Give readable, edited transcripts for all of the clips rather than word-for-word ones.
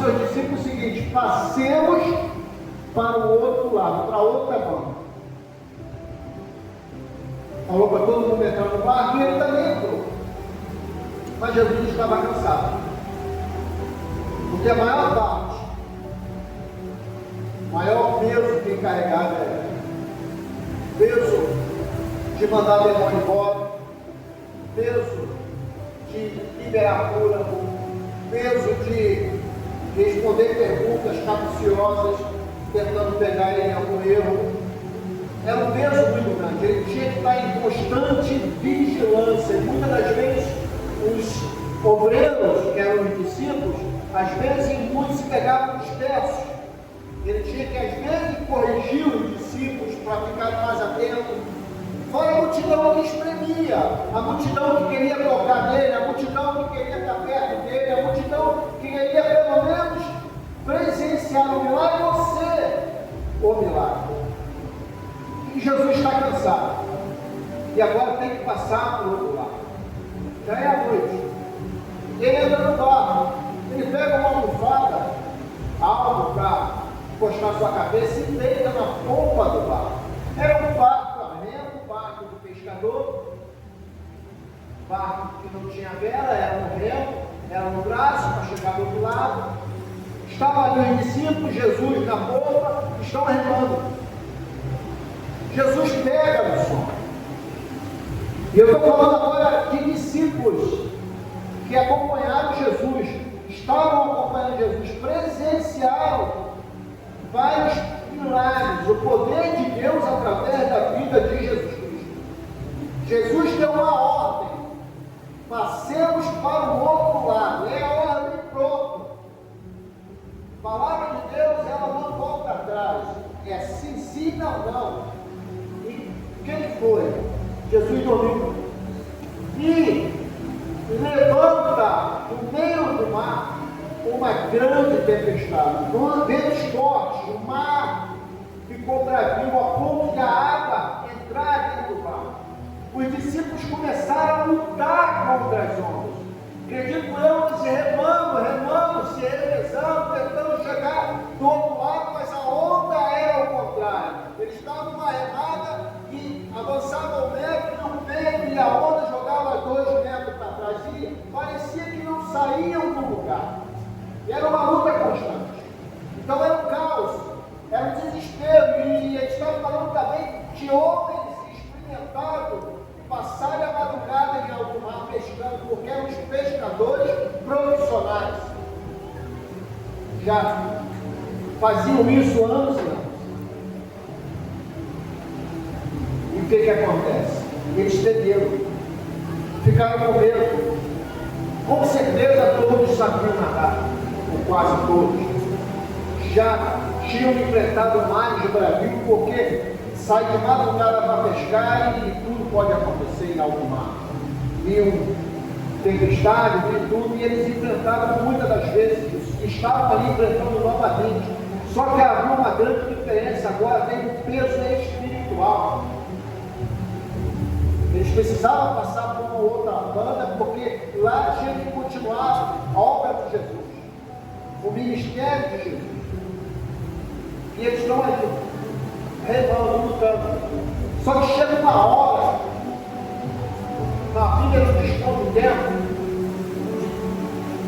seus discípulos o seguinte: passemos para o outro lado, para a outra banda. Falou para todo mundo entrar no barco e ele também entrou. Mas Jesus estava cansado. Porque a maior parte, o maior peso que carregava era peso de mandar o demônio embora, peso de liberar a cura, peso de responder perguntas capciosas, tentando pegar ele em algum erro. Era um peso muito grande. Ele tinha que estar em constante vigilância. E muitas das vezes, os obreiros, que eram os discípulos, às vezes em muitos se pegavam nos terços. Ele tinha que, às vezes, corrigir os discípulos para ficarem mais atentos. Fora a multidão que espremia, a multidão que queria tocar nele, a multidão que queria estar perto dele, a multidão que queria, pelo menos, presenciar o milagre ou ser o milagre. E Jesus está cansado. E agora tem que passar para o outro lado. Já é a noite. Ele entra no barco. Ele pega uma almofada, algo para encostar sua cabeça e deita na polpa do barco. Era um barco a remo, barco do pescador. Barco que não tinha vela, era no remo, era no braço para chegar do outro lado. Estavam ali os discípulos, Jesus na polpa, estão remando. Jesus pega no sono. E eu estou falando agora de discípulos que acompanharam Jesus, estavam acompanhando Jesus, presenciaram vários milagres, o poder de Deus através da vida de Jesus Cristo. Jesus deu uma ordem: passemos para o outro lado. É a ordem, pronto. A palavra de Deus, ela não volta atrás. É sim, sim, não, não. Quem foi? Jesus dormiu. E levanta no meio do mar uma grande tempestade, ventos fortes, o mar ficou bravio a ponto de a água entrar dentro do barco. Os discípulos começaram a lutar contra as ondas. Acredito eu, se remando, se revezando, tentando chegar do outro lado, mas a onda era o contrário. Eles estavam numa remada e avançava 1 metro, e 1 metro, e a onda jogava 2 metros para trás. E parecia que não saíam do lugar. E era uma luta constante. Então era um caos, era um desespero. E eles estavam falando também de homens experimentados que passaram a madrugada em alto mar pescando, porque eram os pescadores profissionais. Já faziam isso anos e anos. E o que acontece? Eles temeram, ficaram com medo. Com certeza todos sabiam nadar, ou quase todos. Já tinham enfrentado mares de bravio, porque sai de madrugada para pescar e tudo pode acontecer em alto mar. Viam tempestade, viam tudo, e eles enfrentaram muitas das vezes isso. Estavam ali enfrentando novamente. Só que havia uma grande diferença agora, tem um peso espiritual. Eles precisavam passar por uma outra banda, porque lá tinha que continuar a obra de Jesus, o ministério de Jesus. E eles estão ali, remando, lutando. Só que chega uma hora, na vida eles estão no tempo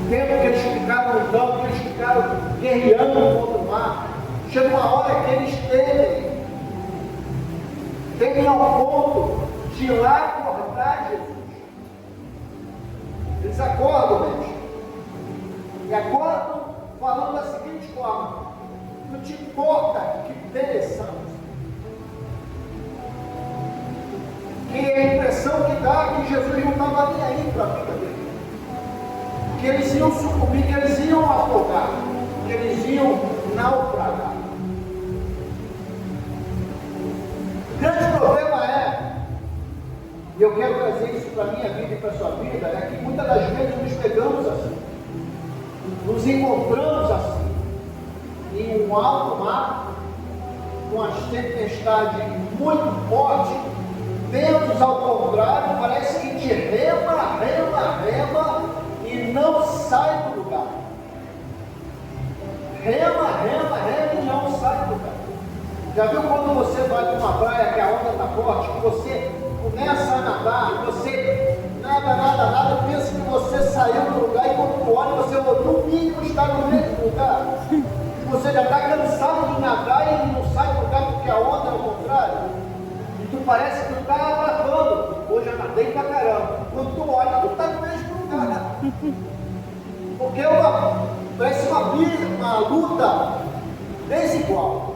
que eles ficaram lutando, que eles ficaram guerreando contra o mar. Chega uma hora que eles temem ao ponto de ir lá acordar Jesus. Eles acordam mesmo. E acordam falando da seguinte forma: não te importa que pereçamos. Que a impressão que dá é que Jesus não estava nem aí para a vida dele. Que eles iam sucumbir, que eles iam afogar, que eles iam naufragar. O grande problema é, e eu quero trazer isso para a minha vida e para a sua vida, é que muitas das vezes nos pegamos assim, nos encontramos assim, em um alto mar, com as tempestades muito fortes, ventos ao contrário, parece que te rema, e não sai do lugar. rema e não sai do lugar. Já viu quando você vai para uma praia que a onda está forte, que você começa a nadar, você nada, pensa que você saiu do lugar e quando tu olha, você no mínimo está no mesmo lugar. E você já está cansado de nadar e não sai do lugar porque a onda é o contrário. E tu parece que tu está abafando. Hoje eu nadei pra caramba. Quando tu olha, tu está no mesmo lugar. Porque parece uma luta desigual.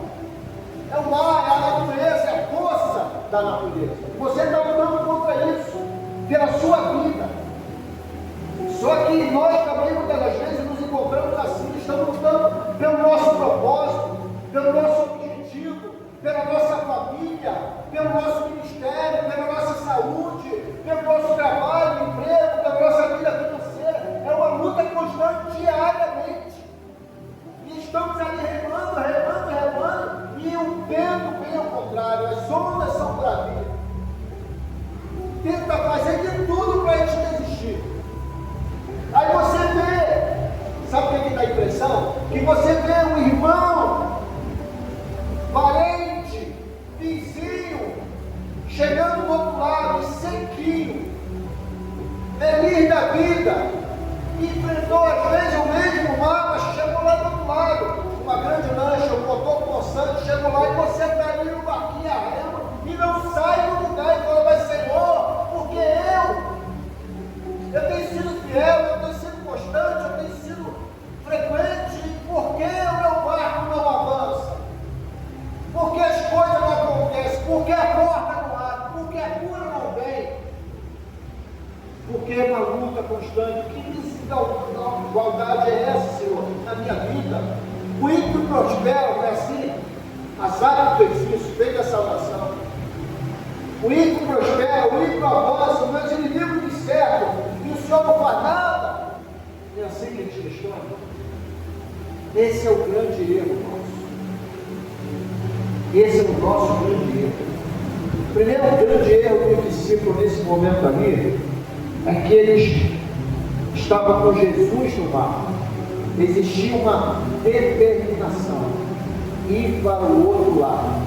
É o mar, é a natureza, é a força da natureza. Você está lutando contra isso, pela sua vida. Só que nós também, muitas das vezes, nos encontramos assim, estamos lutando pelo nosso propósito, pelo nosso objetivo, pela nossa família, pelo nosso ministério, pela nossa saúde, pelo nosso trabalho, emprego, pela nossa vida financeira. É uma luta constante, diariamente. E estamos ali remando, e o vento vem ao contrário, as ondas são bravias. Tenta fazer de tudo para a gente desistir. Aí você vê, sabe o que dá a impressão? Que você vê um irmão, parente, vizinho, chegando do outro lado, sequinho, feliz da vida, enfrentou às vezes o mesmo mar, mas chegou lá do outro lado. Uma grande lancha, um motor constante, chegou lá e você está ali no barquinho a remo e não sai do lugar e fala, mas Senhor, porque eu tenho sido fiel, eu tenho sido constante, eu tenho sido frequente, e por que o meu barco não avança? Por que as coisas não acontecem? Por que a porta não abre? Por que a cura não vem? Porque é uma luta constante. Que desigualdade é essa, Senhor, na minha vida? O ímpio prospera, não é assim? Asaf fez isso, fez essa oração. O ímpio prospera, o ímpio avança, os meus inimigos me cercam, e o Senhor não faz nada. É assim que eles questionam. Esse é o grande erro nosso. Esse é o nosso grande erro. O primeiro grande erro do discípulo nesse momento ali é que eles estavam com Jesus no barco. Existia uma determinação, ir para o outro lado,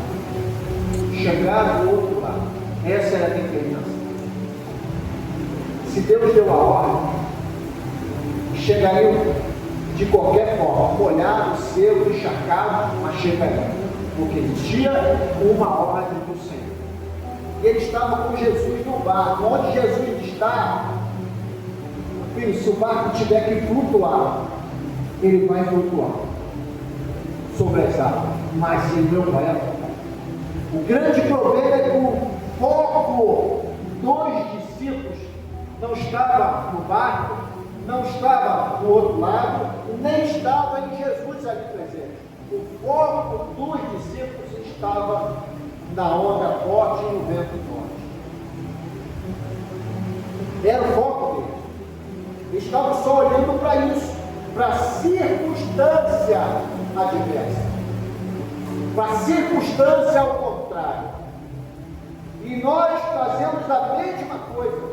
chegar do outro lado. Essa era a determinação. Se Deus deu a ordem, chegariam de qualquer forma, molhado, seco, encharcado, mas chegariam, porque existia uma ordem do Senhor. E ele estava com Jesus no barco. Onde Jesus está, filho, se o barco tiver que flutuar, ele vai flutuar sobre as águas, mas ele não vai afundar. O grande problema é que o foco dos discípulos não estava no barco, não estava no outro lado, nem estava em Jesus ali presente. O foco dos discípulos estava na onda forte e no vento forte. Era o foco deles. Eles estavam só olhando para isso, para a circunstância adversa, para a circunstância ao contrário. E nós fazemos a mesma coisa.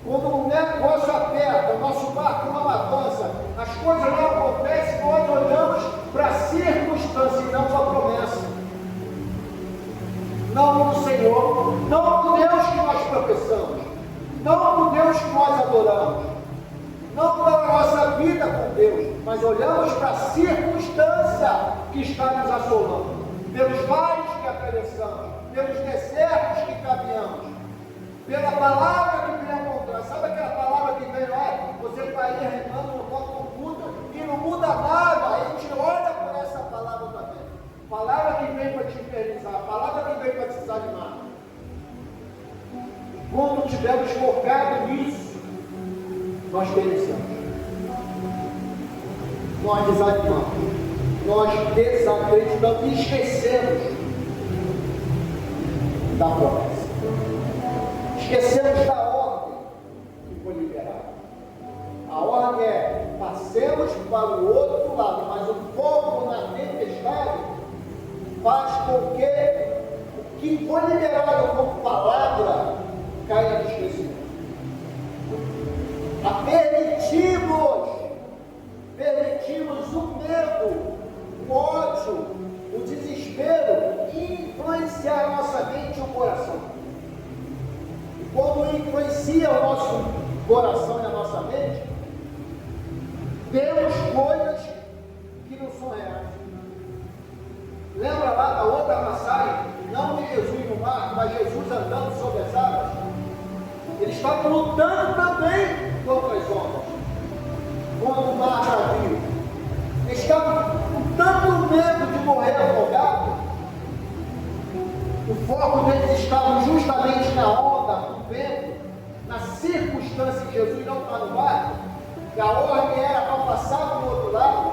Quando o negócio aperta, o nosso barco não avança, as coisas não acontecem, nós olhamos para a circunstância e não para a promessa. Não do Senhor, não do Deus que nós professamos, não do Deus que nós adoramos, não para a nossa vida com Deus, mas olhamos para a circunstância que está nos assolando, pelos vales que atravessamos, pelos desertos que caminhamos, pela palavra que vem ao contrário. Sabe aquela palavra que vem lá? Você está aí remando no copo do mundo e não muda nada. A gente olha por essa palavra também. Palavra que vem para te infernizar, palavra que vem para te desanimar. Quando estivermos focados nisso, nós perecemos. Nós desanimamos. Nós desacreditamos e esquecemos da promessa. Esquecemos da ordem que foi liberada. A ordem é: passemos para o outro lado, mas o foco na tempestade faz com que o que foi liberado como palavra caia no esquecimento. Permitimos o medo o ódio, o desespero influenciar a nossa mente e o coração. E quando influencia o nosso coração e a nossa mente, vemos coisas que não são reais. Lembra lá da outra passagem, não de Jesus no mar, mas Jesus andando sobre as águas? Eles estavam lutando também contra as ondas, contra o mar bravio. Eles estavam com tanto medo de morrer afogado. O foco deles estava justamente na onda, no vento, na circunstância que Jesus não está no mar, que a ordem era para passar do outro lado.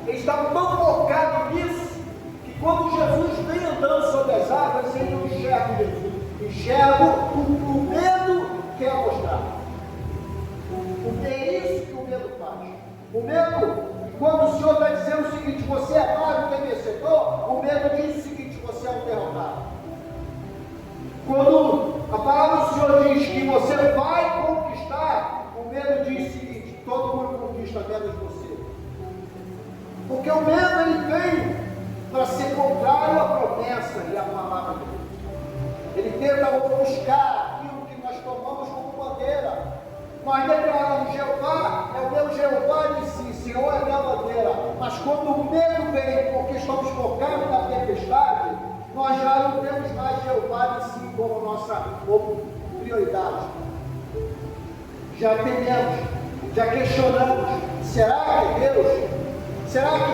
Eles estavam tão focados nisso, que quando Jesus vem andando sobre as águas, eles não enxergam Jesus, enxergam o medo que é mostrar. Porque é isso que o medo faz. O medo, quando o Senhor está dizendo o seguinte, você é mais do que vencedor, o medo diz o seguinte, você é um derrotado. Quando a palavra do Senhor diz que você vai conquistar, o medo diz o seguinte, todo mundo conquista menos você. Porque o medo ele veio para ser contrário à promessa e à palavra de Deus. Ele tenta buscar aquilo que nós tomamos como bandeira. Nós declaramos Jeová, é o meu Jeová de si, Senhor é a minha bandeira. Mas quando o medo vem, porque estamos focados na tempestade, nós já não temos mais Jeová de si como nossa prioridade. Já tememos, já questionamos, será que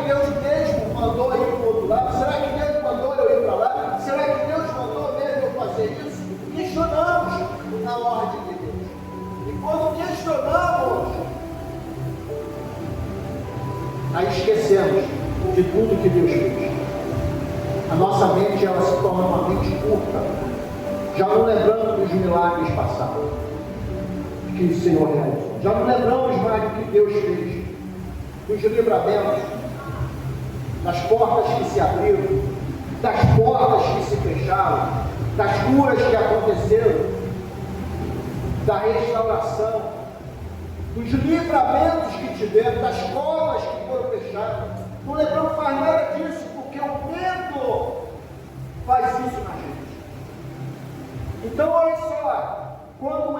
Deus mesmo mandou ir para o outro lado? Será que Deus mandou eu ir para lá? Será que Deus mandou mesmo eu fazer isso? Questionamos a ordem de Deus. E quando questionamos, aí esquecemos de tudo que Deus fez. A nossa mente ela se torna uma mente curta, já não lembramos dos milagres passados que o Senhor realizou, já não lembramos mais do que Deus fez, dos livramentos, das portas que se abriram, das portas que se fecharam, das curas que aconteceram, da restauração, dos livramentos que tivemos, das covas que foram fechadas. Não lembramos mais nada disso, porque o medo faz isso na gente. Então, olha só, quando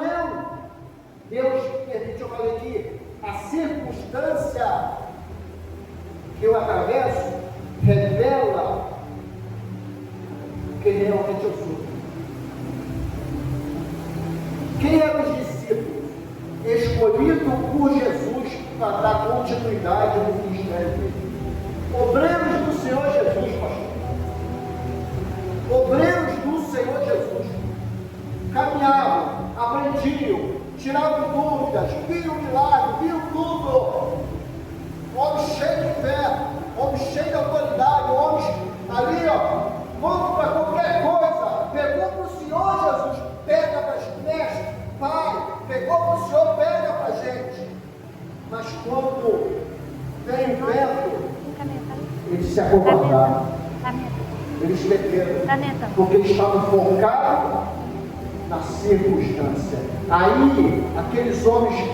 Deus permite, eu falei que a circunstância que eu atravesso revela quem realmente eu sou. Quem eram os discípulos escolhidos por Jesus para dar continuidade no ministério dele? Obreiros do Senhor Jesus, pastor. Obreiros do Senhor Jesus. Caminhavam, aprendiam, tiravam dúvidas, viam milagres, viam tudo. Homens cheios de fé, homens cheios de autoridade, homens ali, ó, vamos para qualquer coisa. Pegou para o Senhor Jesus, pega para as mestres, Pai, pegou para o Senhor, pega para a gente. Mas quando vem o vento, eles se acovardaram, eles temeram, porque eles estavam focados na circunstância. Aí, aqueles homens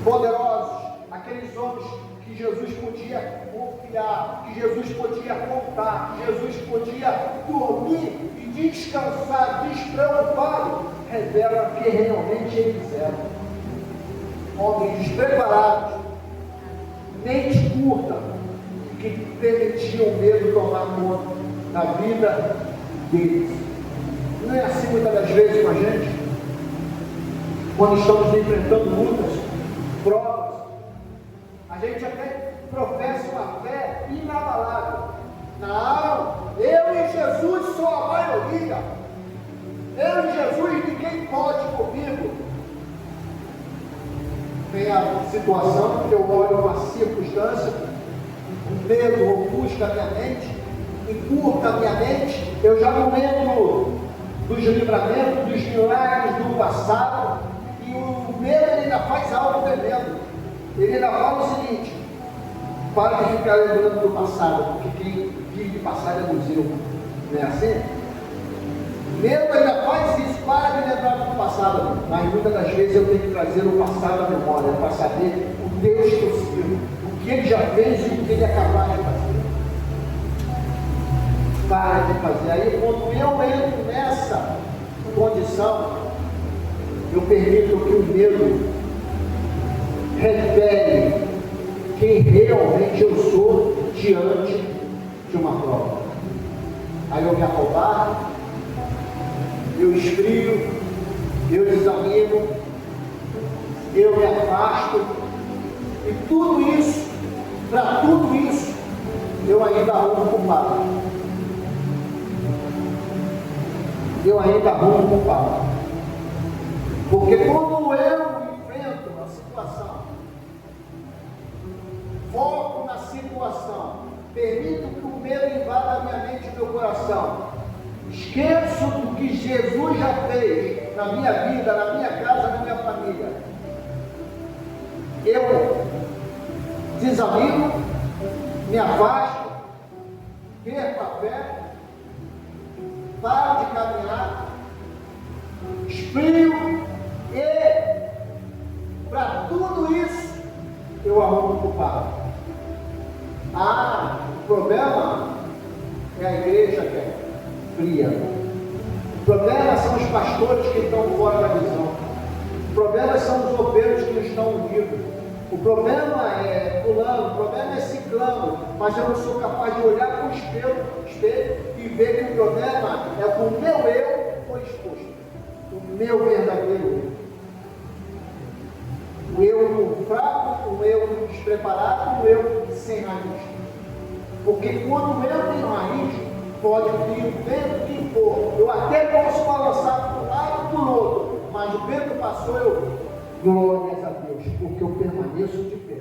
poderosos, aqueles homens que Jesus podia confiar, que Jesus podia contar, que Jesus podia dormir e descansar, despreocupado, revela que realmente eles eram homens despreparados, mente curta, que permitiam o medo tomar conta da vida deles. Não é assim muitas das vezes com a gente? Quando estamos enfrentando lutas, provas, a gente até professa uma fé inabalável. Não, eu e Jesus sou a maioria. Eu e Jesus, ninguém pode comigo. Tem a situação que eu olho uma circunstância, o medo ofusca a minha mente, encurta a minha mente, eu já não lembro dos livramentos, dos milagres do passado, e o medo ele ainda faz algo tremendo. Ele ainda fala o seguinte: para de ficar lembrando do passado, porque quem vive passado é museu, não é assim? Medo ainda faz isso, para de lembrar do passado, mas muitas das vezes eu tenho que trazer o passado à memória, para saber o Deus que eu sirvo, o que ele já fez e o que ele é capaz de fazer. para de fazer. Aí quando eu entro nessa condição, eu permito que o medo revele quem realmente eu sou diante de uma prova. Aí eu me acovardo, eu esfrio, eu desanimo, eu me afasto, e tudo isso, para tudo isso, eu ainda arrumo culpado. Eu ainda arrumo culpado. Porque quando eu enfrento a situação, foco na situação, permito que o medo invada a minha mente e meu coração, esqueço do que Jesus já fez na minha vida, na minha casa, na minha família, eu desanimo, me afasto, perco a fé, paro de caminhar, esfrio, e para tudo isso eu arrumo culpado. O problema é a igreja que é fria. O problema são os pastores que estão fora da visão. O problema são os obreiros que não estão unidos. O problema é fulano, o problema é ciclano, mas eu não sou capaz de olhar para o espelho e ver que o problema é que o meu eu foi exposto. O meu verdadeiro eu. O eu fraco, o eu despreparado, o eu sem raiz. Porque quando eu tenho raiz, pode vir o vento que for. Eu até posso balançar para um lado e para o outro, mas o vento passou, glórias a Deus, porque eu permaneço de pé.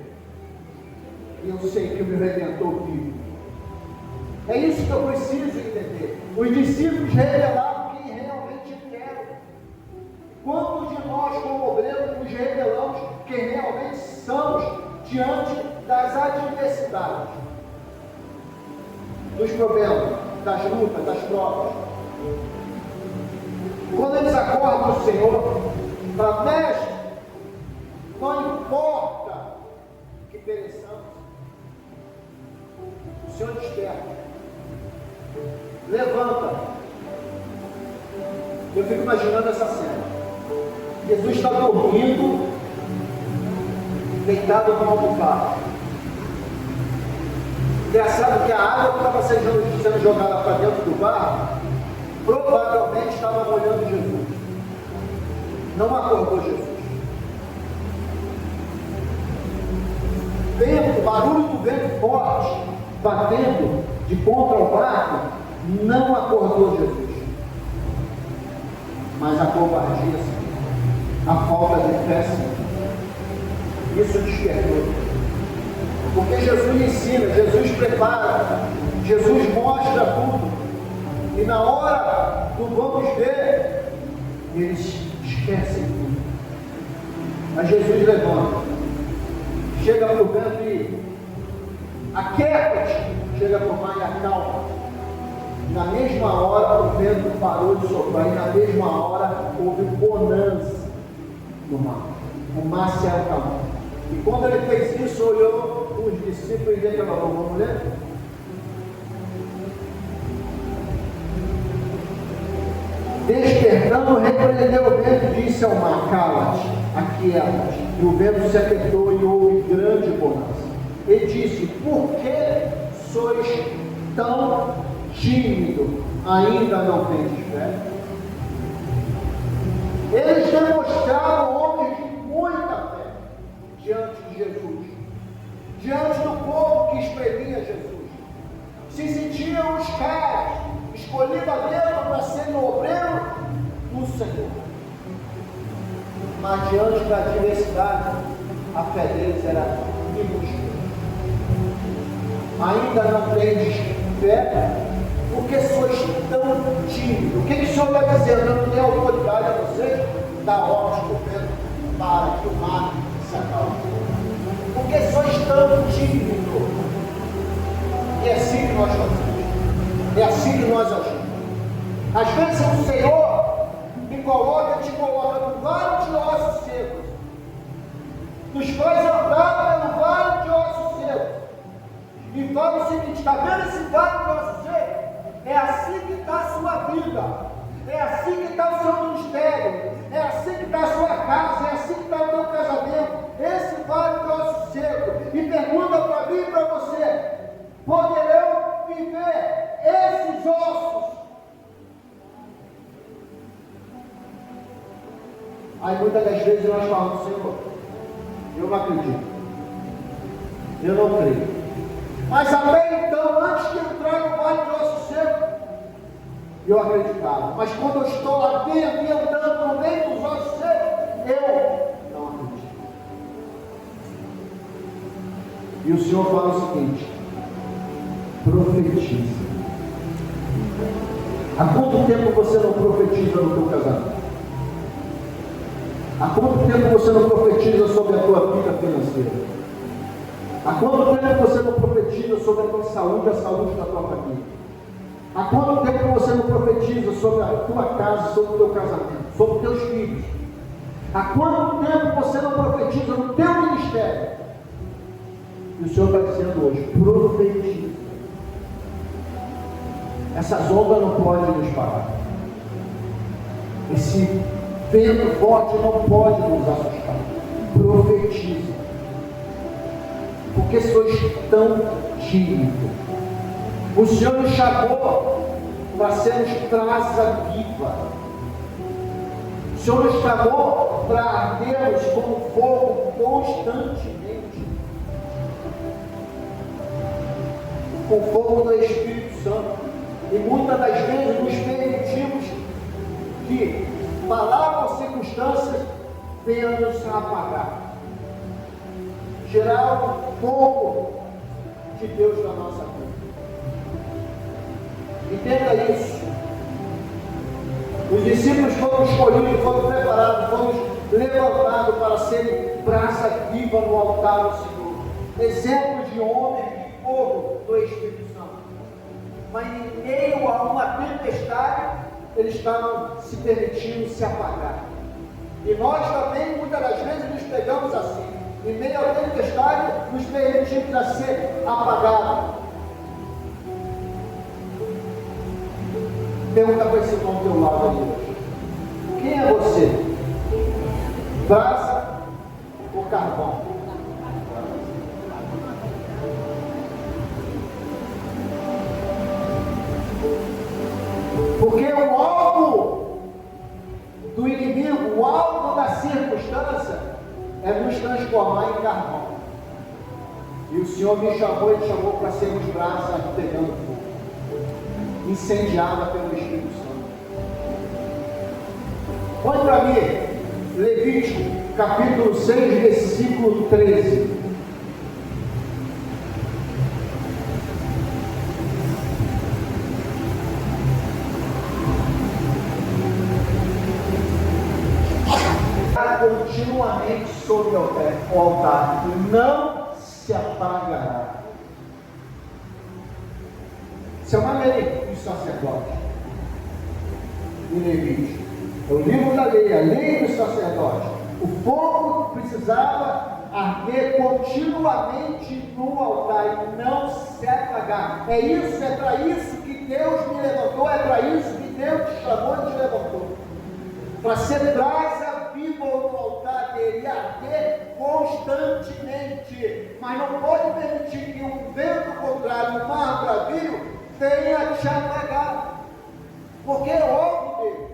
E eu sei que o meu Redentor vive. É isso que eu preciso entender. Os discípulos revelaram quem realmente eram. Quantos de nós, como obreiros, nos revelamos quem realmente somos diante das adversidades, dos problemas, das lutas, das provas? Quando eles acordam o Senhor para mestre, não importa que pereçamos, o Senhor desperta, levanta. Eu fico imaginando essa cena. Jesus está dormindo, deitado no almofada. Engraçado que a água que estava sendo jogada para dentro do barco, provavelmente estava molhando Jesus. Não acordou Jesus. Vento, barulho do vento forte, batendo de ponta ao barco, não acordou Jesus. Mas a covardia, a falta de fé, isso despertou. Porque Jesus ensina, Jesus prepara, Jesus mostra tudo. E na hora do vamos ver, eles esquecem tudo. Mas Jesus levanta, chega para o vento e aquieta-te, chega para o mar e acalma. Na mesma hora o vento parou de soprar, e na mesma hora houve bonança no mar. O mar se acalmou. E quando ele fez isso, olhou os discípulos e declarou: vamos ler? Despertando, repreendeu o vento e disse ao mar: cala-te, aquieta-te. E o vento se aquietou e houve grande bonança. E disse: por que sois tão tímido? Ainda não tendes fé? Eles demonstraram homens de muita fé diante de Jesus, diante do povo que espremia Jesus. Se sentiam os caras escolhidos a dedo para serem obreiro do Senhor. Mas diante da adversidade, a fé deles era minúscula. Ainda não tendes fé? Por que sois tão tímidos? O que o Senhor está dizendo? Eu não tenho autoridade a vocês? Dá ordens para o vento, para que o mar se acalme. Por que sois tão tímidos? E é assim que nós fazemos. É assim que nós agimos. Às vezes o Senhor te coloca no vale de ossos secos. Nos faz andar pelo vale de ossos secos. E fala o seguinte: está vendo esse vale de ossos secos? É assim que está a sua vida, é assim que está o seu ministério, é assim que está a sua casa, é assim que está o teu casamento. Esse vale do nosso seco. E pergunta para mim e para você: poderão viver esses ossos? Aí muitas das vezes nós falamos: Senhor, eu não acredito, eu não creio. Mas até então, antes de entrar no vale do nosso seco, eu acreditava. Mas quando eu estou lá dentro e andando no meio dos ossos secos, eu não acredito. E o Senhor fala o seguinte: profetiza. Há quanto tempo você não profetiza no teu casamento? Há quanto tempo você não profetiza sobre a tua vida financeira? Há quanto tempo você não profetiza sobre a tua saúde, a saúde da tua família? Há quanto tempo você não profetiza sobre a tua casa, sobre o teu casamento, sobre os teus filhos? Há quanto tempo você não profetiza no teu ministério? E o Senhor está dizendo hoje: profetiza. Essas ondas não podem nos parar. Esse vento forte não pode nos assustar. Profetiza. Porque sois tão tímidos. O Senhor nos chamou para sermos brasa viva. O Senhor nos chamou para ardermos como fogo constantemente, com o fogo do Espírito Santo. E muitas das vezes nos permitimos que palavras ou circunstâncias venham nos apagar, tirar o fogo de Deus da nossa vida. Entenda isso. Os discípulos foram escolhidos, foram preparados, foram levantados para serem brasa viva no altar do Senhor. Exemplo de homem e fogo do Espírito Santo. Mas em meio a uma tempestade, eles estavam se permitindo se apagar. E nós também, muitas das vezes, nos pegamos assim. Em meio à tempestade, nos permitimos a ser apagados. Pergunta para esse irmão do teu lado aí hoje: quem é você? Brasa ou carvão? Porque o alvo do inimigo, o alvo da circunstância, é nos transformar em carvão. E o Senhor me chamou, Ele chamou para sermos brasa pegando fogo, incendiada pelo Espírito Santo. Olha para mim, Levítico, capítulo 6, versículo 13. Continuamente sobre o altar, não se apagará. Isso é uma lei dos sacerdotes. Em Levítico, é o livro da lei, a lei dos sacerdotes. O fogo precisava arder continuamente no altar e não se apagar. É isso, é para isso que Deus me levantou, é para isso que Deus te chamou e te levantou. Para ser brasa viva no altar dele e arder constantemente. Mas não pode permitir que um vento contrário, um mar bravio, venha te apagar. Porque é óbvio dele.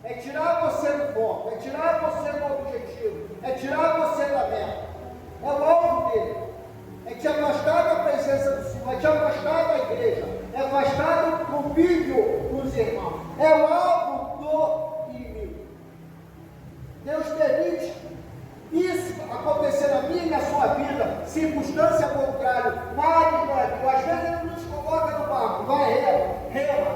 É tirar você do foco, é tirar você do objetivo, é tirar você da meta. É o alvo dele. É te afastar da presença do Senhor, é te afastar da igreja, é afastar do convívio dos irmãos. É o alvo do inimigo. Deus permite isso acontecer na minha e na sua vida, circunstância contrária, mares bravios. Às vezes ele nos coloca no barco, vai, rema.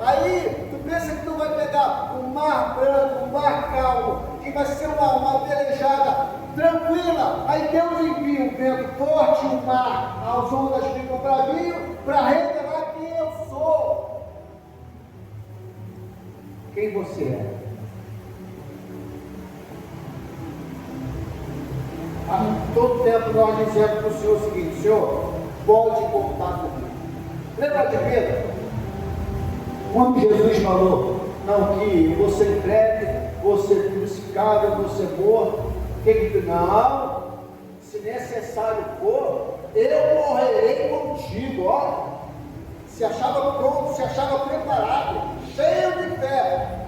Aí tu pensa que tu vai pegar um mar branco, um mar calmo, que vai ser uma velejada tranquila. Aí Deus envia um vento forte, um mar, as ondas ficam bravios, para revelar quem eu sou, quem você é. Há todo tempo nós dizemos para o Senhor o seguinte: Senhor, pode contar comigo. Lembra de Pedro? Quando Jesus falou, não, que você entregue, você crucificado, você morto, não, se necessário for, eu morrerei contigo, ó. Se achava pronto, se achava preparado, cheio de fé.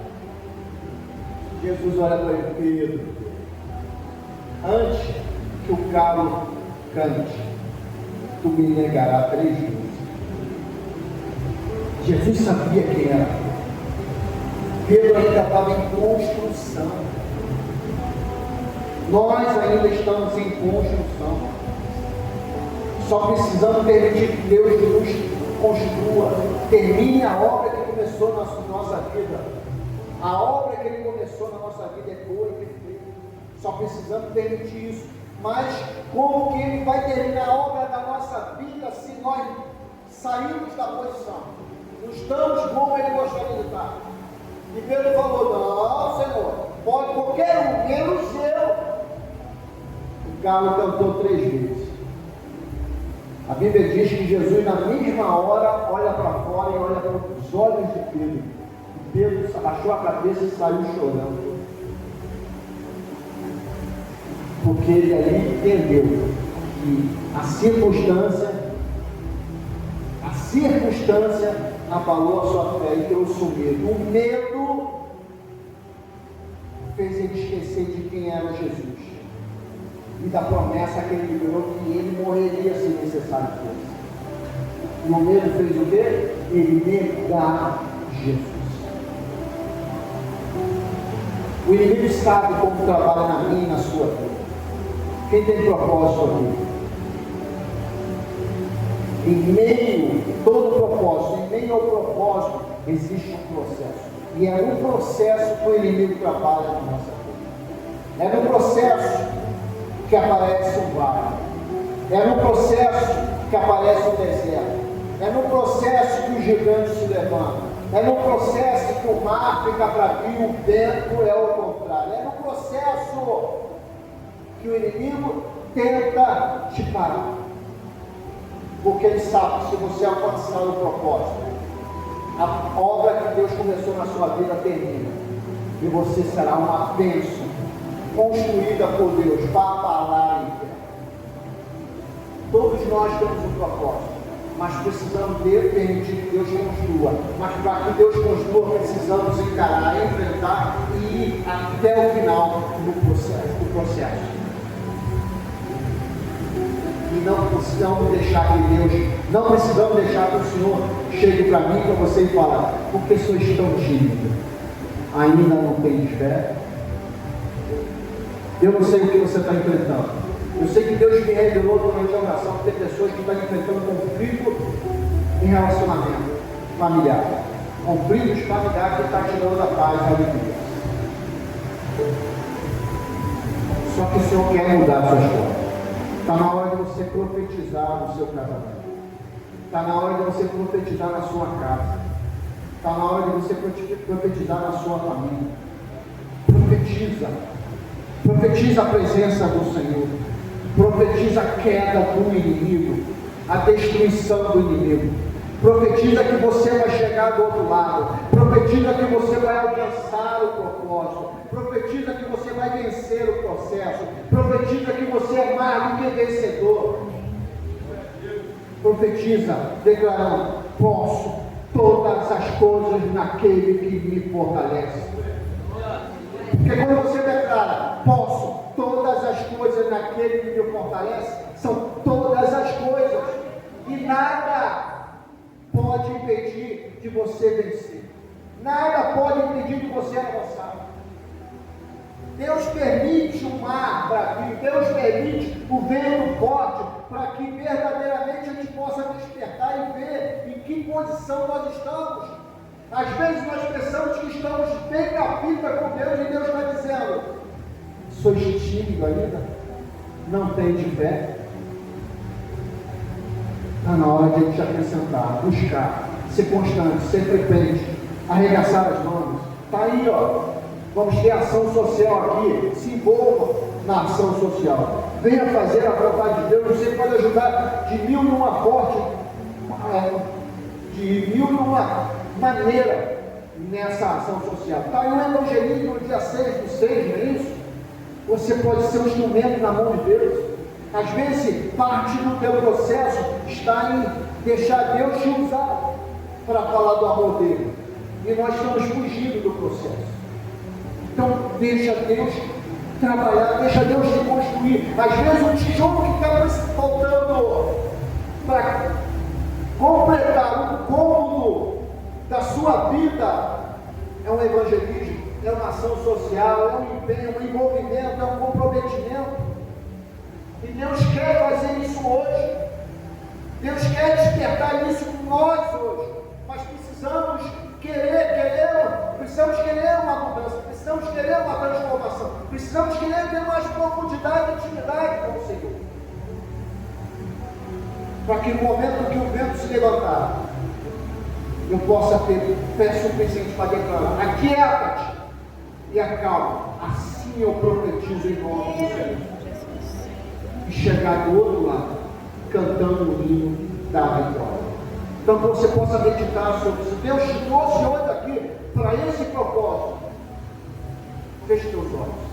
Jesus olha para ele: Pedro, antes que o galo cante, tu me negarás 3 vezes. Jesus sabia quem era Pedro. Ainda estava em construção. Nós ainda estamos em construção. Só precisamos permitir que Deus nos construa, termine a obra que começou na nossa vida. A obra que Ele começou na nossa vida é boa e perfeita. Só precisamos permitir isso. Mas como que Ele vai terminar a obra da nossa vida se nós sairmos da posição? Não estamos como Ele gostaria de estar. E Pedro falou: não, Senhor, pode qualquer um, menos eu. O galo cantou 3 vezes. A Bíblia diz que Jesus, na mesma hora, olha para fora e olha para os olhos de Pedro. E Pedro abaixou a cabeça e saiu chorando. Porque ele ali entendeu que a circunstância abalou a sua fé e trouxe o medo. O medo fez ele esquecer de quem era Jesus e da promessa que ele liberou, que ele morreria se necessário fosse. E o medo fez o quê? Ele negar Jesus. O inimigo sabe como trabalha na minha e na sua vida. Quem tem propósito aqui? Em meio, todo propósito, em meio ao propósito, existe um processo. E é no processo que o inimigo trabalha na nossa vida. É no processo que aparece o vale. É no processo que aparece o deserto. É no processo que o gigante se levanta. É no processo que o mar fica bravio, o vento é o contrário. É no processo que o inimigo tenta te parar. Porque ele sabe que se você alcançar o propósito, a obra que Deus começou na sua vida termina. E você será uma bênção construída por Deus para abalar em fé. Todos nós temos um propósito, mas precisamos permitir que Deus construa. Mas para que Deus construa, precisamos encarar, enfrentar e ir até o final do processo. E não precisamos deixar que Deus, não precisamos deixar que o Senhor chegue para mim, para você e fale: por que sois tão tímido? Ainda não tem fé? Eu não sei o que você está enfrentando. Eu sei que Deus me revelou durante a oração que tem pessoas que estão enfrentando conflito em relacionamento familiar. Conflitos familiares que estão tirando a paz e a alegria. Só que o Senhor quer mudar a sua história. Está na hora de você profetizar no seu casamento. Está na hora de você profetizar na sua casa. Está na hora de você profetizar na sua família. Profetiza. Profetiza a presença do Senhor. Profetiza a queda do inimigo, a destruição do inimigo. Profetiza que você vai chegar do outro lado. Profetiza que você vai alcançar o propósito. Profetiza que você vai vencer o processo. Profetiza que você é mais do que vencedor. Profetiza declarando: posso todas as coisas naquele que me fortalece. Porque quando você declara: posso todas as coisas naquele que me fortalece, são todas as coisas. E nada pode impedir de você vencer. Nada pode impedir de você avançar. Deus permite o mar bravio, Deus permite o vento forte, para que verdadeiramente a gente possa despertar e ver em que posição nós estamos. Às vezes nós pensamos que estamos bem na fita com Deus e Deus está dizendo: sois tímido ainda? Não tem de fé? Está na hora de a gente acrescentar, buscar, ser constante, ser frequente, arregaçar as mãos. Está aí, ó. Vamos ter ação social aqui. Se envolva na ação social. Venha fazer a vontade de Deus. Você pode ajudar de 1000 numa forte, de 1000 maneira nessa ação social. Está aí o evangelismo no dia 6/6, não é isso? Você pode ser um instrumento na mão de Deus. Às vezes, parte do teu processo está em deixar Deus te usar para falar do amor dele. E nós estamos fugindo do processo. Então, deixa Deus trabalhar, deixa Deus te construir. Às vezes, o tijolo que está faltando para completar o cômodo da sua vida é um evangelismo, é uma ação social, é um empenho, um envolvimento, é um comprometimento. E Deus quer fazer isso hoje. Deus quer despertar isso em nós hoje. Mas precisamos precisamos querer uma mudança, precisamos querer uma transformação, precisamos querer ter mais profundidade e intimidade com o Senhor. Para que no momento que o vento se levantar, eu possa ter fé suficiente para declarar: aquieta-te e acalma. Assim eu profetizo em nome do Senhor. E chegar do outro lado, cantando o hino da vitória. Então que você possa meditar sobre isso. Deus te trouxe hoje aqui para esse propósito. Feche teus olhos.